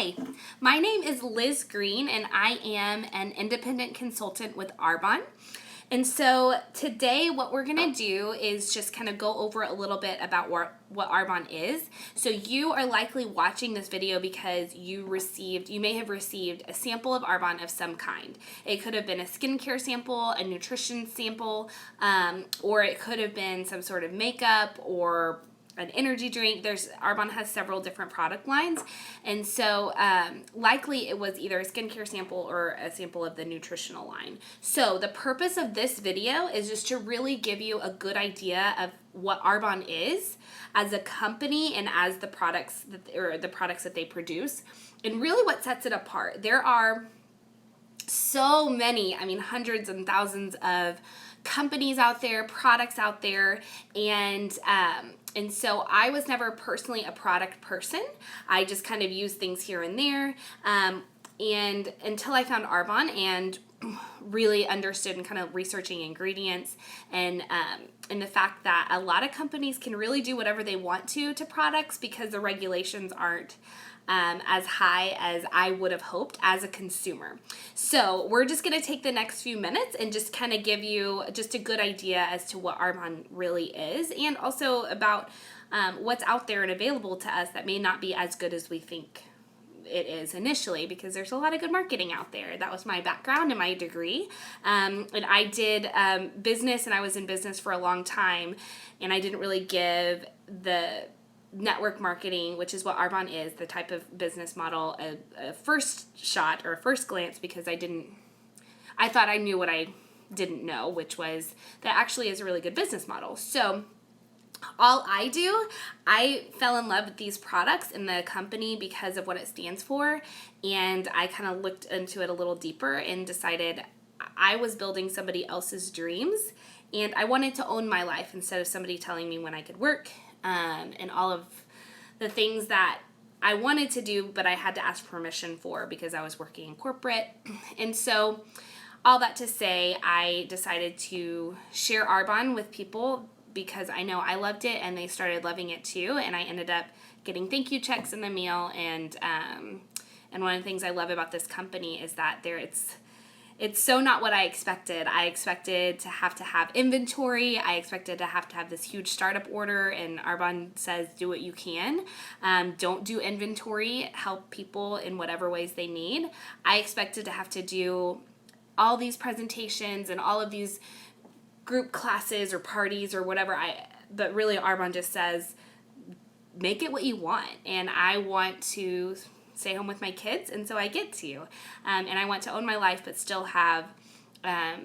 Hi, my name is Liz Green and I am an independent consultant with ARBONNE. And so today what we're going to do is just kind of go over a little bit about what ARBONNE is. So you are likely watching this video because you may have received a sample of ARBONNE of some kind. It could have been a skincare sample, a nutrition sample, or it could have been some sort of makeup or an energy drink. ARBONNE has several different product lines, and so likely it was either a skincare sample or a sample of the nutritional line. So the purpose of this video is just to really give you a good idea of what ARBONNE is as a company and as the products that they produce, and really what sets it apart. There are so many, hundreds and thousands of companies out there, products out there, and so I was never personally a product person. I just kind of use things here and there, and until I found ARBONNE and really understood and kind of researching ingredients and the fact that a lot of companies can really do whatever they want to products because the regulations aren't as high as I would have hoped as a consumer. So we're just going to take the next few minutes and just kind of give you just a good idea as to what ARBONNE really is, and also about what's out there and available to us that may not be as good as we think it is initially, because there's a lot of good marketing out there. That was my background and my degree. And I did business, and I was in business for a long time, and I didn't really give the network marketing, which is what ARBONNE is, the type of business model, a first shot or a first glance, because I thought I knew what I didn't know, which was that actually is a really good business model. So I fell in love with these products and the company because of what it stands for, and I kind of looked into it a little deeper and decided I was building somebody else's dreams, and I wanted to own my life instead of somebody telling me when I could work, and all of the things that I wanted to do, but I had to ask permission for because I was working in corporate. And so all that to say, I decided to share ARBONNE with people because I know I loved it and they started loving it too, and I ended up getting thank you checks in the mail, and one of the things I love about this company is that it's so not what I expected. I expected to have inventory. I expected to have this huge startup order, and ARBONNE says do what you can. Don't do inventory. Help people in whatever ways they need. I expected to have to do all these presentations and all of these group classes or parties or whatever. But really ARBONNE just says make it what you want, and I want to stay home with my kids, and so I get to. And I want to own my life but still have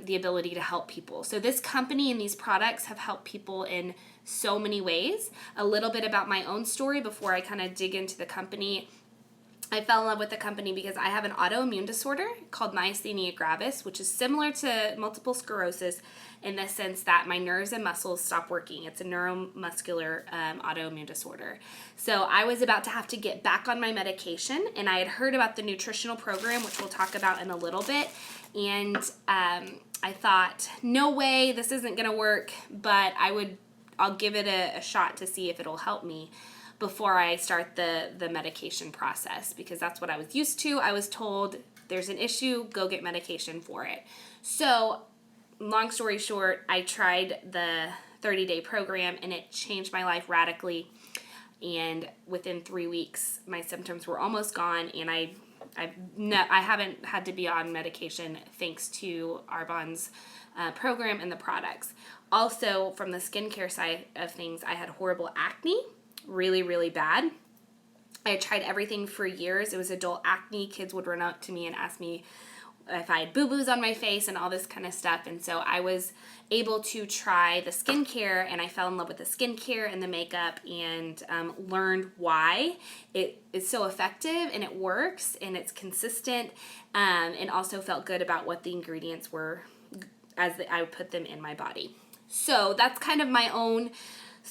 the ability to help people. So this company and these products have helped people in so many ways. A little bit about my own story before I kind of dig into the company. I fell in love with the company because I have an autoimmune disorder called myasthenia gravis, which is similar to multiple sclerosis in the sense that my nerves and muscles stop working. It's a neuromuscular autoimmune disorder. So I was about to have to get back on my medication, and I had heard about the nutritional program, which we'll talk about in a little bit, and I thought, no way, this isn't going to work, but I'll give it a shot to see if it'll help me before I start the medication process, because that's what I was used to. I was told there's an issue, go get medication for it. So long story short, I tried the 30-day program, and it changed my life radically. And within 3 weeks, my symptoms were almost gone, and I haven't had to be on medication thanks to ARBONNE's program and the products. Also, from the skincare side of things, I had horrible acne, really, really bad. I had tried everything for years. It was adult acne. Kids would run up to me and ask me if I had boo-boos on my face and all this kind of stuff. And so I was able to try the skincare, and I fell in love with the skincare and the makeup, and learned why it is so effective and it works and it's consistent, and also felt good about what the ingredients were as I would put them in my body. So that's kind of my own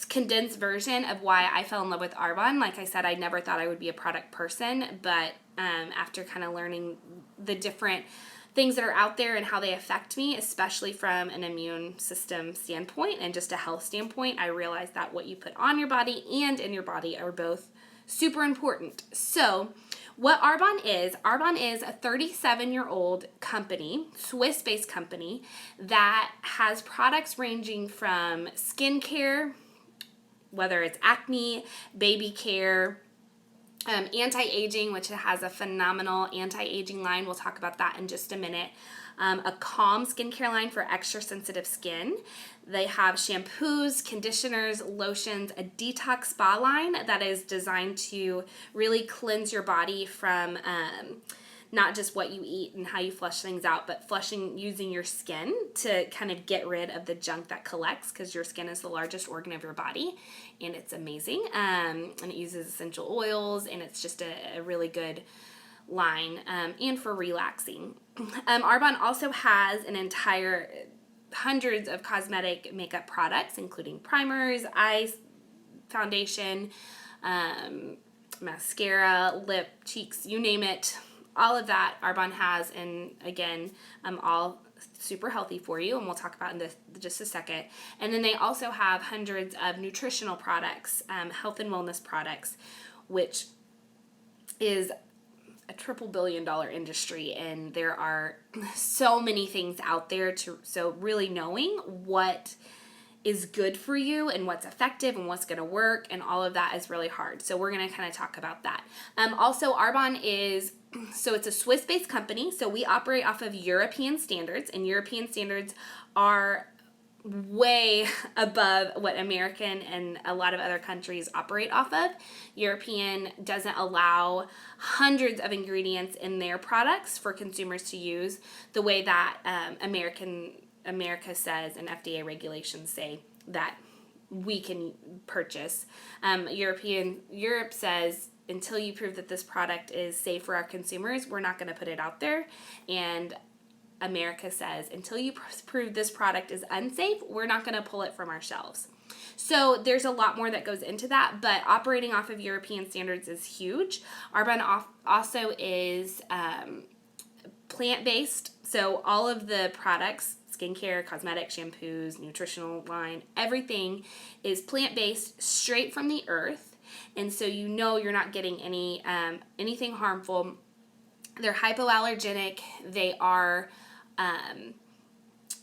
condensed version of why I fell in love with ARBONNE. Like I said, I never thought I would be a product person, but after kind of learning the different things that are out there and how they affect me, especially from an immune system standpoint and just a health standpoint, I realized that what you put on your body and in your body are both super important. So What Arbonne is a 37-year-old company, Swiss-based company, that has products ranging from skincare, whether it's acne, baby care, anti-aging, which it has a phenomenal anti-aging line. We'll talk about that in just a minute. A calm skincare line for extra sensitive skin. They have shampoos, conditioners, lotions, a detox spa line that is designed to really cleanse your body from not just what you eat and how you flush things out, but flushing using your skin to kind of get rid of the junk that collects, because your skin is the largest organ of your body, and it's amazing. And it uses essential oils, and it's just a really good line, and for relaxing. Arbonne also has an entire hundreds of cosmetic makeup products, including primers, eye foundation, mascara, lip, cheeks, you name it. All of that Arbonne has, and again, all super healthy for you, and we'll talk about in just a second. And then they also have hundreds of nutritional products, health and wellness products, which is a $3 billion industry, and there are so many things out there so really knowing what is good for you and what's effective and what's going to work and all of that is really hard. So we're going to kind of talk about that. Also, Arbonne it's a Swiss-based company, so we operate off of European standards, and European standards are way above what American and a lot of other countries operate off of. European doesn't allow hundreds of ingredients in their products for consumers to use the way that America says, and FDA regulations say that we can purchase. Europe says, until you prove that this product is safe for our consumers, we're not going to put it out there. And America says, until you prove this product is unsafe, we're not going to pull it from our shelves. So there's a lot more that goes into that, but operating off of European standards is huge. Arbonne also is plant-based, so all of the products, skincare, cosmetic, shampoos, nutritional line, everything is plant-based, straight from the earth, and so you know you're not getting anything harmful. They're hypoallergenic. They are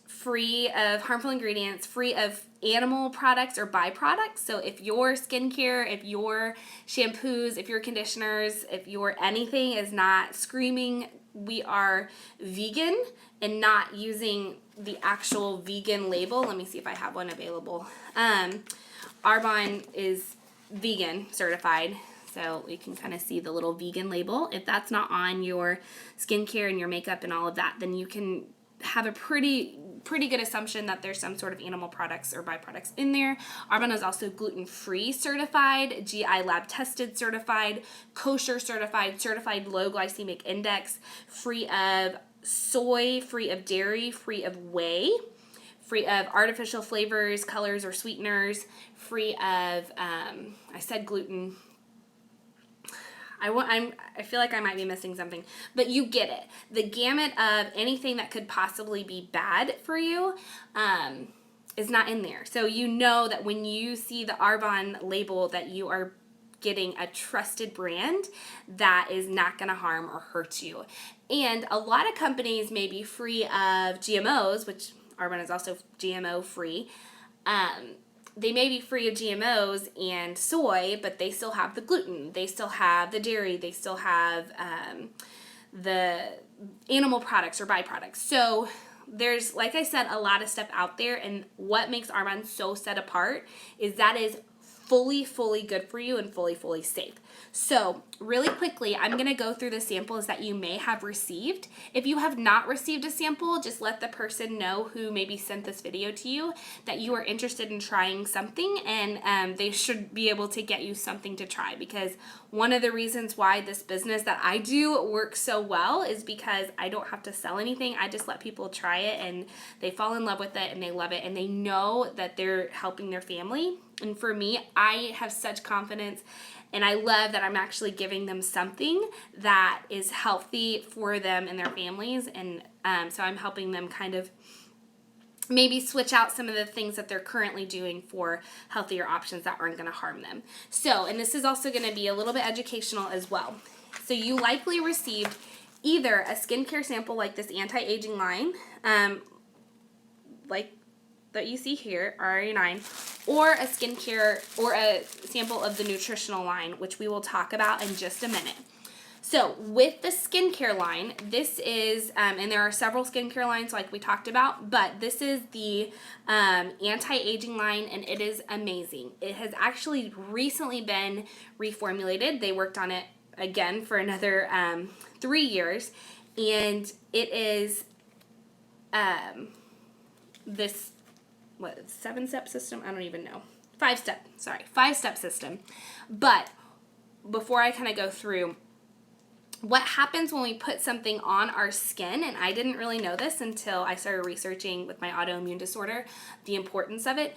free of harmful ingredients, free of animal products or byproducts. So if your skincare, if your shampoos, if your conditioners, if your anything is not screaming, we are vegan and not using the actual vegan label. Let me see if I have one available. Arbonne is vegan certified. So you can kind of see the little vegan label. If that's not on your skincare and your makeup and all of that, then you can have a pretty good assumption that there's some sort of animal products or byproducts in there. Arbonne is also gluten-free certified, GI lab tested certified, kosher certified, certified low glycemic index, free of soy, free of dairy, free of whey, free of artificial flavors, colors, or sweeteners, free of, I said gluten. I feel like I might be missing something, but you get it. The gamut of anything that could possibly be bad for you is not in there. So you know that when you see the Arbonne label that you are getting a trusted brand that is not going to harm or hurt you. And a lot of companies may be free of GMOs, which Arbonne is also GMO free. They may be free of GMOs and soy, but they still have the gluten, they still have the dairy, they still have the animal products or byproducts. So there's, like I said, a lot of stuff out there, and what makes Arbonne so set apart is that is fully good for you and fully safe. So really quickly, I'm going to go through the samples that you may have received. If you have not received a sample, just let the person know who maybe sent this video to you that you are interested in trying something, and they should be able to get you something to try, because one of the reasons why this business that I do works so well is because I don't have to sell anything. I just let people try it, and they fall in love with it, and they love it, and they know that they're helping their family. And for me, I have such confidence, and I love that I'm actually giving them something that is healthy for them and their families. And so I'm helping them kind of maybe switch out some of the things that they're currently doing for healthier options that aren't going to harm them. So, and this is also going to be a little bit educational as well. So you likely received either a skincare sample like this anti-aging line, like that you see here, RA9, or a skincare or a sample of the nutritional line, which we will talk about in just a minute. So with the skincare line, this is, and there are several skincare lines like we talked about, but this is the anti-aging line, and it is amazing. It has actually recently been reformulated. They worked on it again for another 3 years, and it is this, what, 7-step system? I don't even know. 5-step system. But before I kind of go through, what happens when we put something on our skin, and I didn't really know this until I started researching with my autoimmune disorder, the importance of it.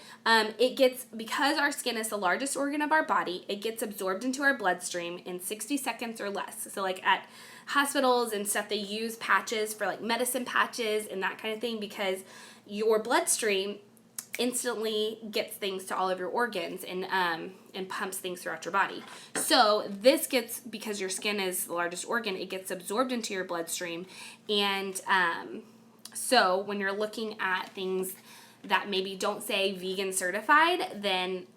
Because our skin is the largest organ of our body, it gets absorbed into our bloodstream in 60 seconds or less. So like at hospitals and stuff, they use patches for like medicine patches and that kind of thing, because your bloodstream instantly gets things to all of your organs and pumps things throughout your body. So this gets, because your skin is the largest organ, it gets absorbed into your bloodstream. And so when you're looking at things that maybe don't say vegan certified, then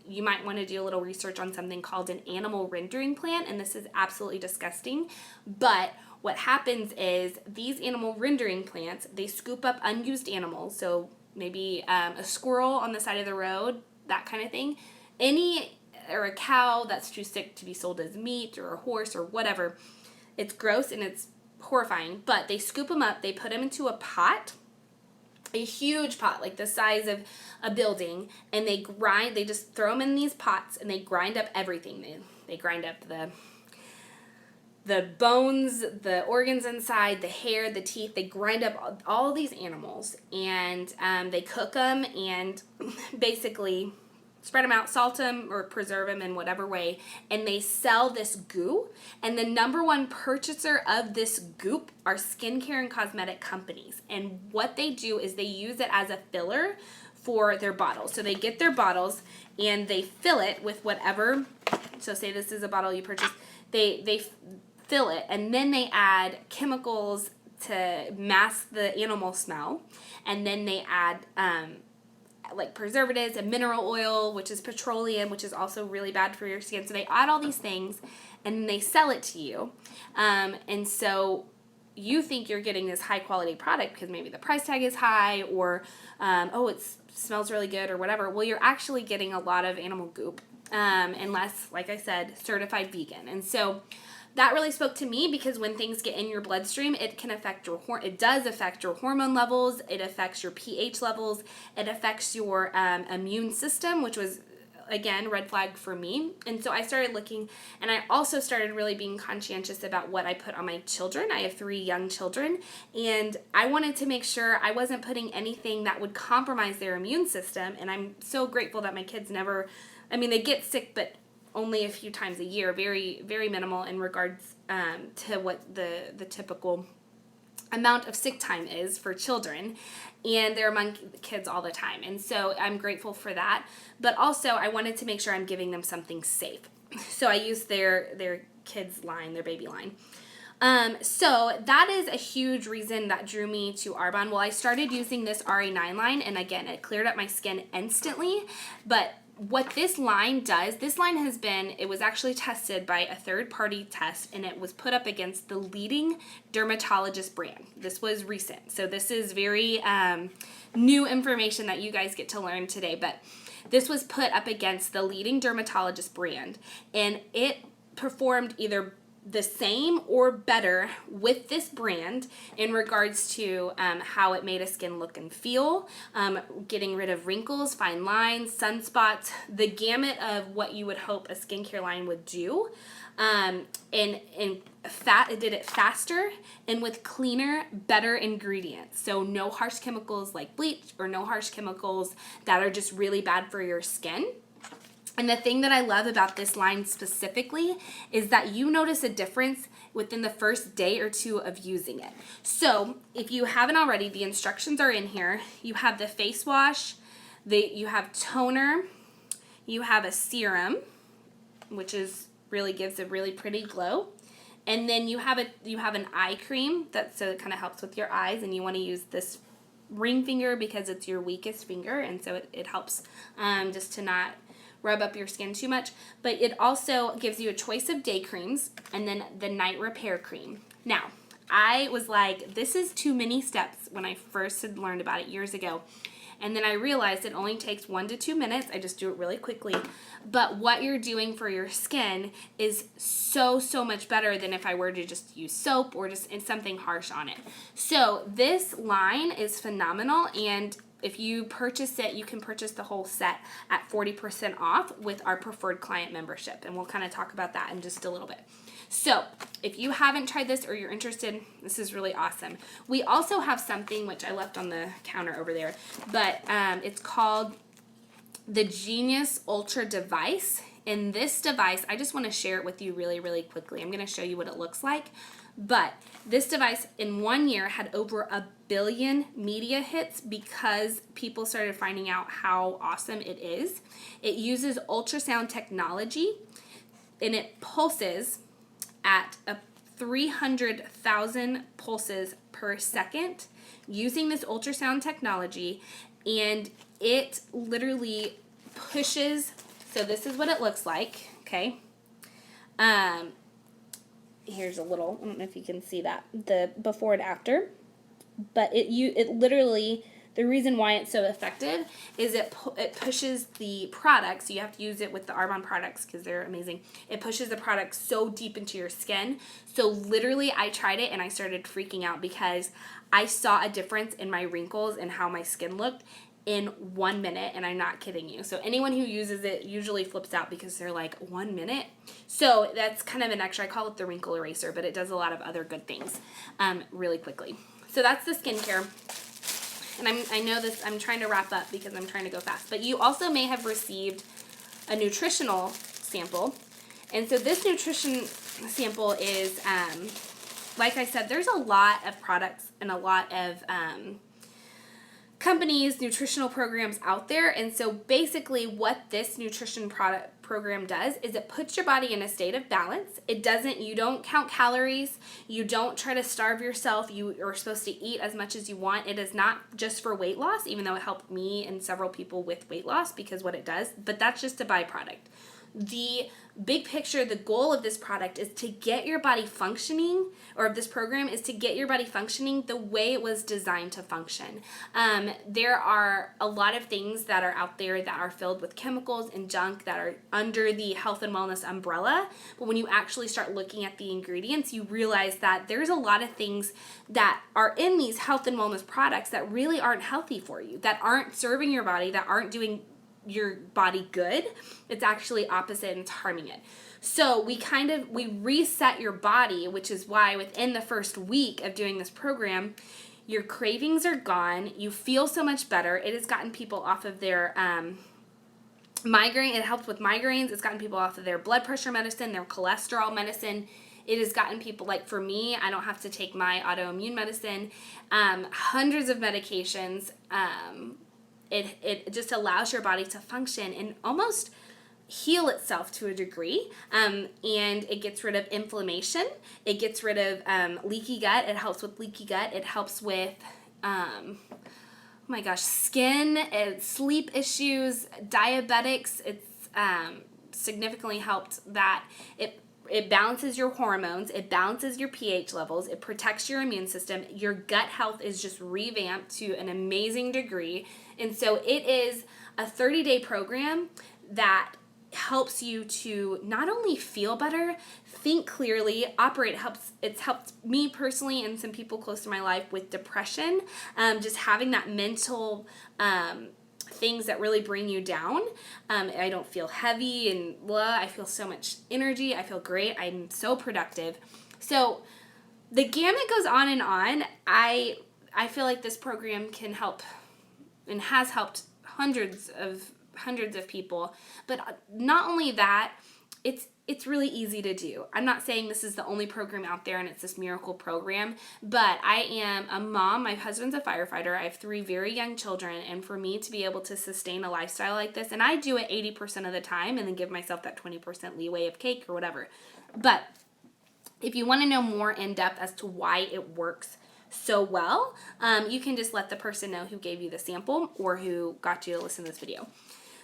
you might want to do a little research on something called an animal rendering plant. And this is absolutely disgusting. But what happens is these animal rendering plants, they scoop up unused animals. So maybe a squirrel on the side of the road, that kind of thing. Or a cow that's too sick to be sold as meat, or a horse, or whatever. It's gross and it's horrifying, but they scoop them up, they put them into a pot, a huge pot, like the size of a building, and they just throw them in these pots, and they grind up everything. They grind up the bones, the organs inside, the hair, the teeth. They grind up all these animals, and they cook them and basically spread them out, salt them, or preserve them in whatever way, and they sell this goo. And the number one purchaser of this goop are skincare and cosmetic companies. And what they do is they use it as a filler for their bottles. So they get their bottles and they fill it with whatever. So say this is a bottle you purchased. They fill it, and then they add chemicals to mask the animal smell, and then they add like preservatives and mineral oil, which is petroleum, which is also really bad for your skin. So they add all these things, and they sell it to you, and so you think you're getting this high quality product because maybe the price tag is high, or it smells really good, or whatever. Well, you're actually getting a lot of animal goop, unless, like I said, certified vegan. And so that really spoke to me, because when things get in your bloodstream, it does affect your hormone levels, it affects your pH levels, it affects your immune system, which was, again, red flag for me. And so I started looking, and I also started really being conscientious about what I put on my children. I have 3 young children, and I wanted to make sure I wasn't putting anything that would compromise their immune system. And I'm so grateful that my kids they get sick, but only a few times a year, very, very minimal in regards to what the typical amount of sick time is for children, and they're among kids all the time. And so I'm grateful for that, but also I wanted to make sure I'm giving them something safe. So I used their kids line, their baby line. So that is a huge reason that drew me to Arbonne. Well, I started using this RA9 line, and again, it cleared up my skin instantly, but what this line does, it was actually tested by a third-party test, and it was put up against the leading dermatologist brand. This was recent, so this is very new information that you guys get to learn today, but this was put up against the leading dermatologist brand, and it performed either the same or better with this brand in regards to how it made a skin look and feel, getting rid of wrinkles, fine lines, sunspots, the gamut of what you would hope a skincare line would do. It did it faster and with cleaner, better ingredients. So no harsh chemicals like bleach, or no harsh chemicals that are just really bad for your skin. And the thing that I love about this line specifically is that you notice a difference within the first day or 2 of using it. So if you haven't already, the instructions are in here. You have the face wash, you have toner, you have a serum, which really gives a really pretty glow. And then you have an eye cream so it kind of helps with your eyes, and you want to use this ring finger because it's your weakest finger, and so it helps just to not rub up your skin too much. But it also gives you a choice of day creams and then the night repair cream. Now, I was like, this is too many steps when I first had learned about it years ago. And then I realized it only takes 1 to 2 minutes. I just do it really quickly. But what you're doing for your skin is so, so much better than if I were to just use soap or just something harsh on it. So this line is phenomenal, and if you purchase it, you can purchase the whole set at 40% off with our preferred client membership. And we'll kind of talk about that in just a little bit. So if you haven't tried this or you're interested, this is really awesome. We also have something which I left on the counter over there, but it's called the Genius Ultra device. And this device, I just want to share it with you really, really quickly. I'm going to show you what it looks like. But this device in 1 year had over 1 billion media hits because people started finding out how awesome it is. It uses ultrasound technology, and it pulses at 300,000 pulses per second using this ultrasound technology, and it literally pushes. So this is what it looks like, okay? Here's a little, I don't know if you can see that, the before and after, but it literally, the reason why it's so effective is it pushes the product, so you have to use it with the ARBONNE products because they're amazing. It pushes the product so deep into your skin. So literally I tried it and I started freaking out because I saw a difference in my wrinkles and how my skin looked in 1 minute, and I'm not kidding you. So anyone who uses it usually flips out because they're like, 1 minute? So that's kind of an extra. I call it the wrinkle eraser, but it does a lot of other good things really quickly. So that's the skincare. And I know this, I'm trying to wrap up because I'm trying to go fast. But you also may have received a nutritional sample. And so this nutrition sample is, like I said, there's a lot of products and a lot of companies, nutritional programs out there. And so basically what this nutrition program does is it puts your body in a state of balance. You don't count calories. You don't try to starve yourself. You are supposed to eat as much as you want. It is not just for weight loss, even though it helped me and several people with weight loss because what it does, but that's just a byproduct. The big picture, the goal of this product is to get your body functioning, or of this program is to get your body functioning the way it was designed to function. There are a lot of things that are out there that are filled with chemicals and junk that are under the health and wellness umbrella. But when you actually start looking at the ingredients, you realize that there's a lot of things that are in these health and wellness products that really aren't healthy for you, that aren't serving your body, that aren't doing your body good. It's actually opposite and it's harming it. So we reset your body, which is why within the first week of doing this program, your cravings are gone. You feel so much better. It has gotten people off of their migraine. It helps with migraines. It's gotten people off of their blood pressure medicine, their cholesterol medicine. It has gotten people, like for me, I don't have to take my autoimmune medicine, hundreds of medications. It just allows your body to function and almost heal itself to a degree, and it gets rid of inflammation. It gets rid of leaky gut. It helps with leaky gut. It helps with skin, sleep issues, diabetics. It's significantly helped that. It balances your hormones. It balances your pH levels. It protects your immune system. Your gut health is just revamped to an amazing degree. And so it is a 30-day program that helps you to not only feel better, think clearly, operate. It's helped me personally and some people close to my life with depression, just having that mental things that really bring you down. I don't feel heavy and blah. I feel so much energy. I feel great. I'm so productive. So the gamut goes on and on. I feel like this program can help and has helped hundreds of people. But not only that, it's really easy to do. I'm not saying this is the only program out there and it's this miracle program, but I am a mom. My husband's a firefighter. I have 3 very young children, and for me to be able to sustain a lifestyle like this, and I do it 80% of the time and then give myself that 20% leeway of cake or whatever. But If you want to know more in depth as to why it works so well, you can just let the person know who gave you the sample or who got you to listen to this video.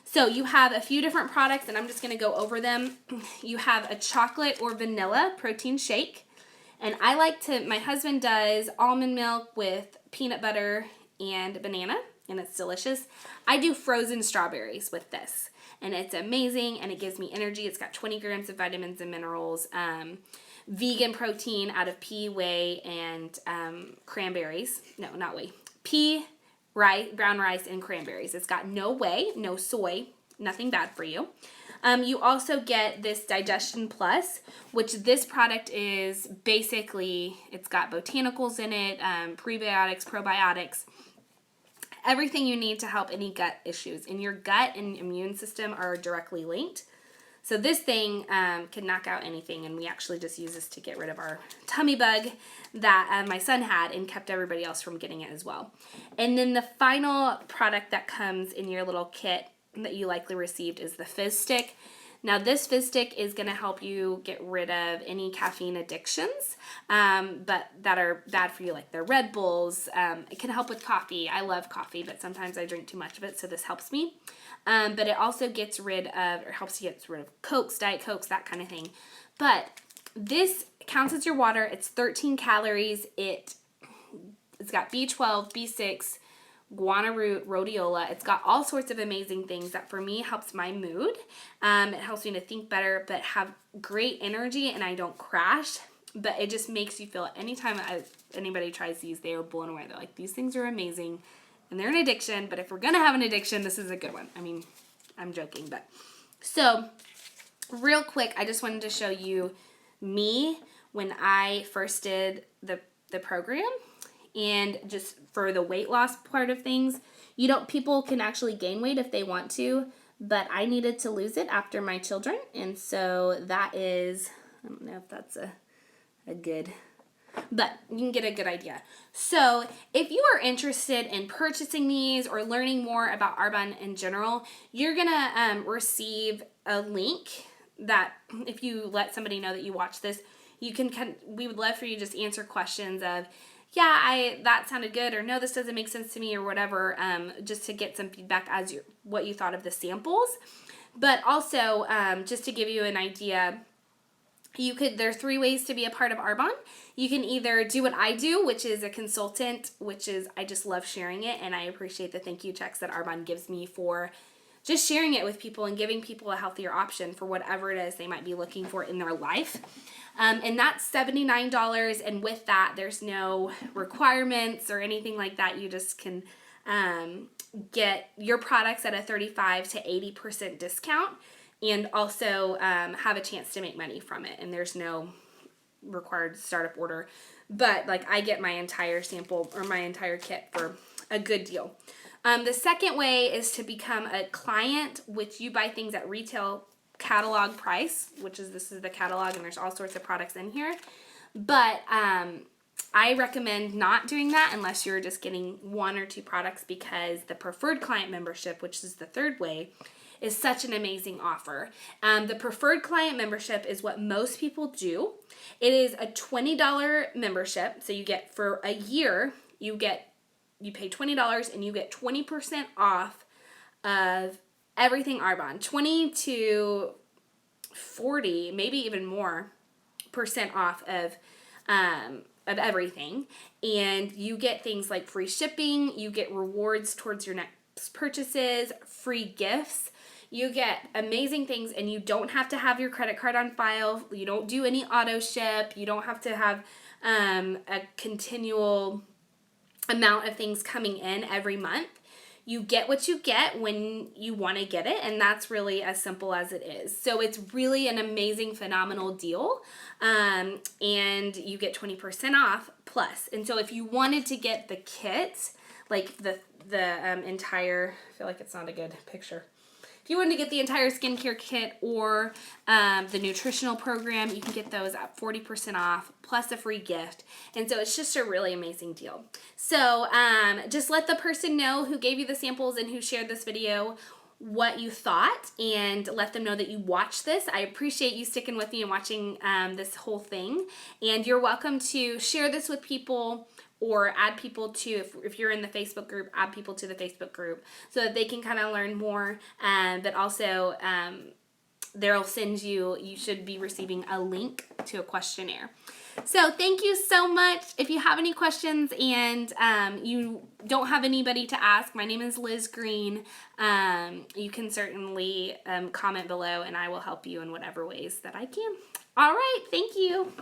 So you have a few different products, and I'm just going to go over them. You have a chocolate or vanilla protein shake. And I like to, my husband does almond milk with peanut butter and banana, and it's delicious. I do frozen strawberries with this, and it's amazing, and it gives me energy. It's got 20 grams of vitamins and minerals, vegan protein out of pea, whey, and cranberries. No, not whey. Pea, rice, brown rice, and cranberries. It's got no whey, no soy, nothing bad for you. You also get this Digestion Plus, which this product is basically, it's got botanicals in it, prebiotics, probiotics, everything you need to help any gut issues. And your gut and immune system are directly linked. So this thing can knock out anything, and we actually just use this to get rid of our tummy bug that my son had and kept everybody else from getting it as well. And then the final product that comes in your little kit that you likely received is the Fizz Stick. Now this Fizz Stick is going to help you get rid of any caffeine addictions, but that are bad for you, like the Red Bulls. It can help with coffee. I love coffee, but sometimes I drink too much of it, so this helps me. But it also gets rid of, or helps you get rid of Cokes, Diet Cokes, that kind of thing. But this counts as your water. It's 13 calories. It's got B12, B6, guana root, rhodiola. It's got all sorts of amazing things that for me helps my mood. It helps me to think better, but have great energy, and I don't crash. But it just makes you feel, anytime anybody tries these, they are blown away. They're like, these things are amazing, and they're an addiction, but if we're going to have an addiction, this is a good one. I mean, I'm joking, but. So, real quick, I just wanted to show you me when I first did the program. And just for the weight loss part of things, people can actually gain weight if they want to, but I needed to lose it after my children. And so that is, I don't know if that's a good, but you can get a good idea. So if you are interested in purchasing these or learning more about ARBONNE in general, you're going to receive a link that if you let somebody know that you watch this, we would love for you to just answer questions of, yeah, that sounded good, or no, this doesn't make sense to me, or whatever, just to get some feedback as what you thought of the samples. But also, just to give you an idea, there are 3 ways to be a part of ARBONNE. You can either do what I do, which is a consultant, I just love sharing it, and I appreciate the thank you checks that ARBONNE gives me for just sharing it with people and giving people a healthier option for whatever it is they might be looking for in their life. And that's $79, and with that, there's no requirements or anything like that. You just can get your products at a 35 to 80% discount, and also have a chance to make money from it. And there's no required startup order, but like I get my entire sample or my entire kit for a good deal. The second way is to become a client, which you buy things at retail catalog price, this is the catalog, and there's all sorts of products in here. But I recommend not doing that unless you're just getting 1 or 2 products, because the preferred client membership, which is the third way, is such an amazing offer. The preferred client membership is what most people do. It is a $20 membership, so you get for a year, you pay $20 and you get 20% off of everything ARBONNE, 20 to 40, maybe even more % off of everything. And you get things like free shipping, you get rewards towards your next purchases, free gifts. You get amazing things, and you don't have to have your credit card on file. You don't do any auto ship. You don't have to have a continual amount of things coming in every month. You get what you get when you want to get it, and that's really as simple as it is. So it's really an amazing, phenomenal deal, and you get 20% off plus. And so if you wanted to get the kit, like the entire, I feel like it's not a good picture. If you wanted to get the entire skincare kit or the nutritional program, you can get those at 40% off plus a free gift. And so it's just a really amazing deal. So just let the person know who gave you the samples and who shared this video what you thought and let them know that you watched this. I appreciate you sticking with me and watching this whole thing. And you're welcome to share this with people or add people to, if you're in the Facebook group, add people to the Facebook group so that they can kind of learn more. But also, they'll send you should be receiving a link to a questionnaire. So thank you so much. If you have any questions and you don't have anybody to ask, my name is Liz Green. You can certainly comment below and I will help you in whatever ways that I can. All right, thank you.